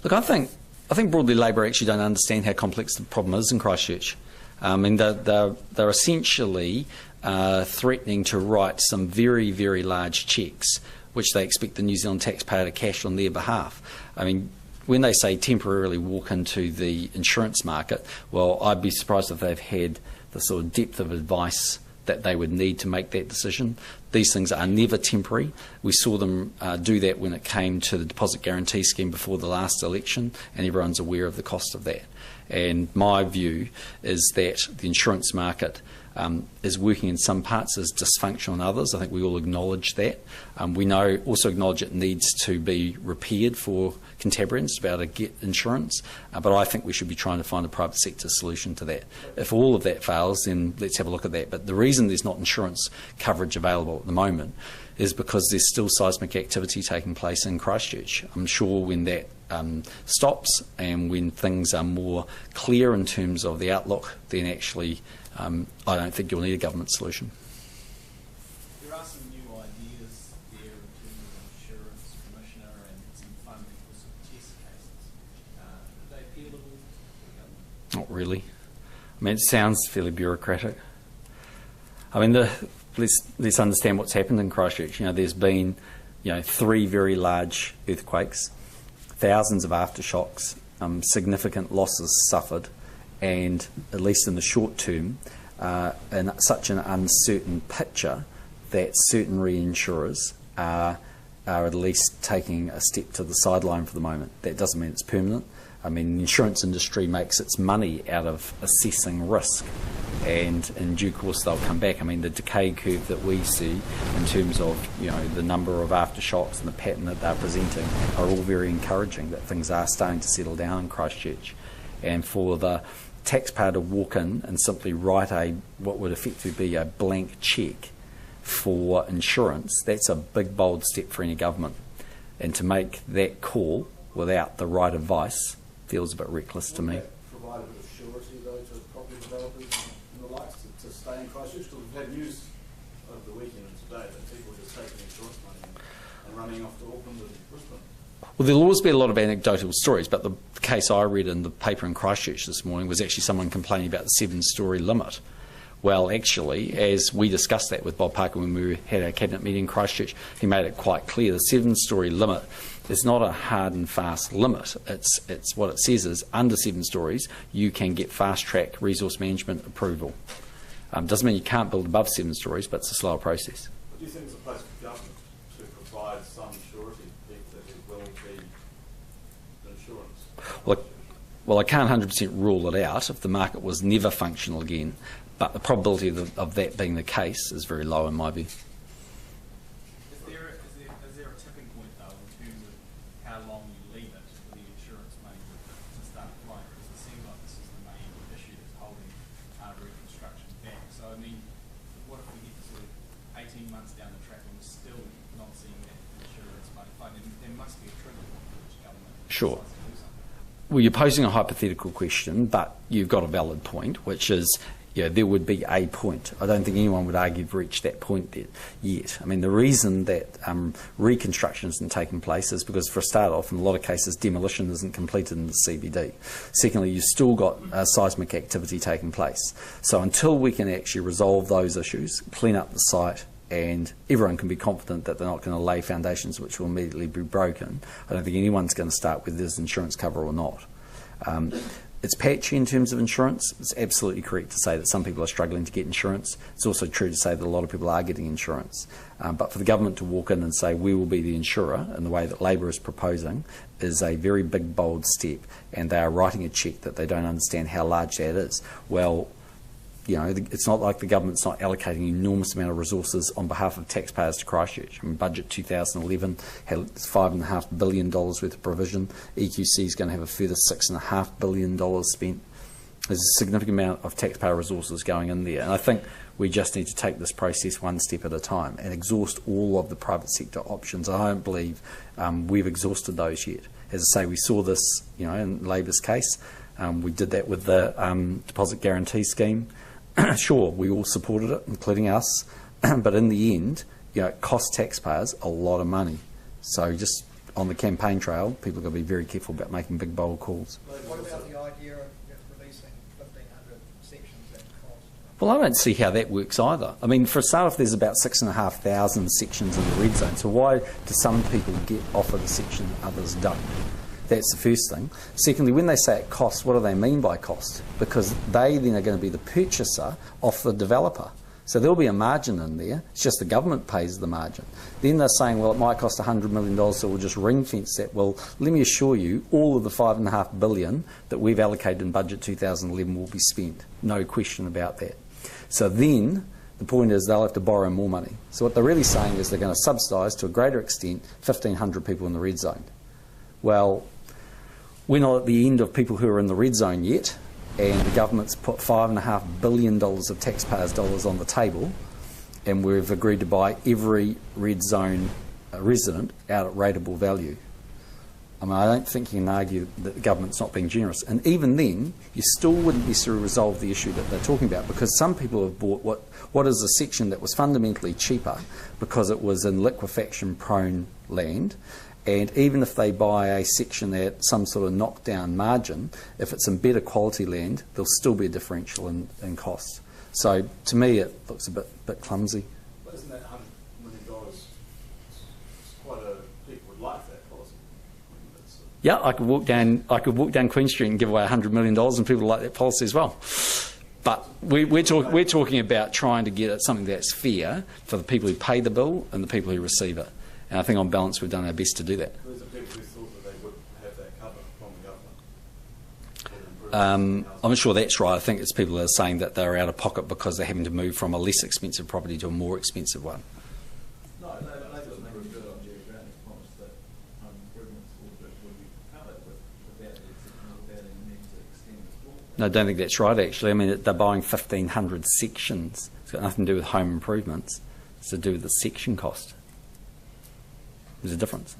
Look, I think broadly Labor actually don't understand how complex the problem is in Christchurch. I mean, they're essentially threatening to write some very, very large cheques, which they expect the New Zealand taxpayer to cash on their behalf. I mean, when they say temporarily walk into the insurance market, well, I'd be surprised if they've had the sort of depth of advice that they would need to make that decision. These things are never temporary. We saw them do that when it came to the deposit guarantee scheme before the last election, and everyone's aware of the cost of that. And my view is that the insurance market is working in some parts as dysfunctional in others. I think we all acknowledge that. We also acknowledge it needs to be repaired for Cantabrians to be able to get insurance, but I think we should be trying to find a private sector solution to that. If all of that fails, then let's have a look at that. But the reason there's not insurance coverage available at the moment is because there's still seismic activity taking place in Christchurch. I'm sure when that stops and when things are more clear in terms of the outlook, then actually I don't think you'll need a government solution. There are some new ideas there in terms of insurance commissioner and some funding for some test cases. Are they appealable to the government? Not really. I mean, it sounds fairly bureaucratic. I mean, let's understand what's happened in Christchurch. There's been 3 very large earthquakes, thousands of aftershocks, significant losses suffered, and at least in the short term, in such an uncertain picture that certain reinsurers are at least taking a step to the sideline for the moment. That doesn't mean it's permanent. I mean, the insurance industry makes its money out of assessing risk, and in due course they'll come back. I mean, the decay curve that we see in terms of the number of aftershocks and the pattern that they're presenting are all very encouraging, that things are starting to settle down in Christchurch. And for the taxpayer to walk in and simply write what would effectively be a blank cheque for insurance, that's a big bold step for any government. And to make that call without the right advice feels a bit reckless to me. Provide a bit of surety though to property developers and the likes to stay in Christchurch? Because we've had news over the weekend and today that people are just taking insurance money and running off to Auckland and Brisbane. Well, there'll always be a lot of anecdotal stories, but the case I read in the paper in Christchurch this morning was actually someone complaining about the 7-storey limit. Well, actually, as we discussed that with Bob Parker when we had our cabinet meeting in Christchurch, he made it quite clear the 7-storey limit is not a hard and fast limit. It's what it says is under 7 stories you can get fast-track resource management approval. Doesn't mean you can't build above 7 stories, but it's a slower process. But do you think it's a place for government to provide some surety that there will be insurance? Well, I can't 100% rule it out if the market was never functional again, but the probability of that being the case is very low in my view. Is there a tipping point though in terms of how long you leave it for the insurance money to start flying? Because it seems like this is the main issue that's holding reconstruction back. So I mean, what if we get to sort of 18 months down the track and we're still not seeing that insurance money flow? There must be a trigger for which government Sure. decides to do something. Well, you're posing a hypothetical question, but you've got a valid point, which is there would be a point. I don't think anyone would argue we've reached that point yet. I mean, the reason that reconstruction isn't taking place is because, for a start off, in a lot of cases, demolition isn't completed in the CBD. Secondly, you've still got seismic activity taking place. So until we can actually resolve those issues, clean up the site, and everyone can be confident that they're not going to lay foundations which will immediately be broken, I don't think anyone's going to start with this insurance cover or not. It's patchy in terms of insurance. It's absolutely correct to say that some people are struggling to get insurance. It's also true to say that a lot of people are getting insurance. But for the government to walk in and say we will be the insurer in the way that Labor is proposing is a very big, bold step, and they are writing a cheque that they don't understand how large that is. Well, it's not like the government's not allocating an enormous amount of resources on behalf of taxpayers to Christchurch. I mean, budget 2011 had $5.5 billion worth of provision. EQC is going to have a further $6.5 billion spent. There's a significant amount of taxpayer resources going in there, and I think we just need to take this process one step at a time and exhaust all of the private sector options. I don't believe we've exhausted those yet. As I say, we saw this, in Labor's case. We did that with the deposit guarantee scheme. Sure, we all supported it, including us, but in the end, it cost taxpayers a lot of money. So just on the campaign trail, people got to be very careful about making big, bold calls. What about the idea of releasing 1,500 sections at cost? Well, I don't see how that works either. I mean, for a start off, there's about 6,500 sections in the red zone. So why do some people get offered a section and others don't? That's the first thing. Secondly, when they say it costs, what do they mean by cost? Because they then are going to be the purchaser off the developer. So there'll be a margin in there. It's just the government pays the margin. Then they're saying, well, it might cost $100 million, so we'll just ring fence that. Well, let me assure you, all of the $5.5 billion that we've allocated in budget 2011 will be spent. No question about that. So then the point is they'll have to borrow more money. So what they're really saying is they're going to subsidise to a greater extent 1,500 people in the red zone. Well, we're not at the end of people who are in the red zone yet, and the government's put $5.5 billion of taxpayers' dollars on the table, and we've agreed to buy every red zone resident out at rateable value. I mean, I don't think you can argue that the government's not being generous. And even then, you still wouldn't necessarily resolve the issue that they're talking about, because some people have bought what is a section that was fundamentally cheaper because it was in liquefaction-prone land. And even if they buy a section at some sort of knockdown margin, if it's in better quality land, there'll still be a differential in costs. So to me, it looks a bit clumsy. But isn't that $100 million it's quite a, people would like that policy? Yeah, I could walk down Queen Street and give away $100 million, and people like that policy as well. But we're talking about trying to get at something that's fair for the people who pay the bill and the people who receive it. And I think on balance we've done our best to do that. Those are people who thought that they would have that cover from the government. I'm not sure that's right. I think it's people that are saying that they're out of pocket because they're having to move from a less expensive property to a more expensive one. No, they just make a good on Jerry Brown's promise that home improvements would be covered without the exception, without any need to extend the floor. No, I don't think that's right, actually. I mean, they're buying 1,500 sections. It's got nothing to do with home improvements. It's to do with the section cost. There's a difference.